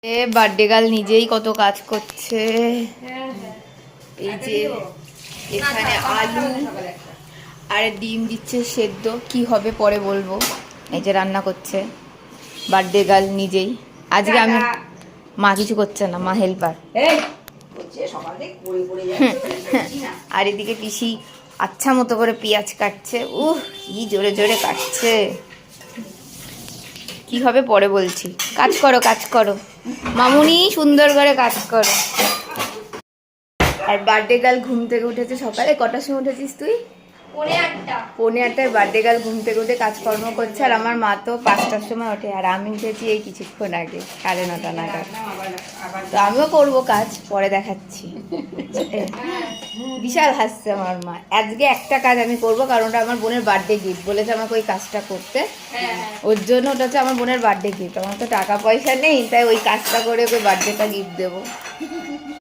Birthday girl নিজেই কত কাজ করছে। এই যে এখানে আলু আর ডিম দিচ্ছে সেদ্ধ, কি হবে পরে বলবো। এই যে রান্না করছে বার্থডে গার্ল নিজেই। আজকে আমি, মা কিছু করছে না, মা হেল্পার। আর এদিকে পিসি আচ্ছা মতো করে পেঁয়াজ কাটছে। কি জোরে জোরে কাটছে, কি হবে পরে বলছি। কাজ করো কাজ করো মামুনি, সুন্দর করে কাজ করো। আর বার্থডে গার্ল ঘুম থেকে উঠেছে সকালে। কটার সময় উঠেছিস তুই? 8:30। বার্থডে গার্ল ঘুম থেকে উঠে কাজকর্ম করছে। আর আমার মা তো 5টার সময় ওঠে, আর আমি উঠেছি এই কিছুক্ষণ আগে 9:30 নাগাদ। তো আমিও করবো কাজ, পরে দেখাচ্ছি। বিশাল হাসছে আমার মা। আজকে একটা কাজ আমি করবো, কারণ ওটা আমার বোনের বার্থডে গিফট বলেছে আমাকে ওই কাজটা করতে। ওর জন্য ওটা হচ্ছে আমার বোনের বার্থডে গিফট। আমার তো টাকা পয়সা নেই, তাই ওই কাজটা করে ওকে বার্থডেটা গিফট দেবো।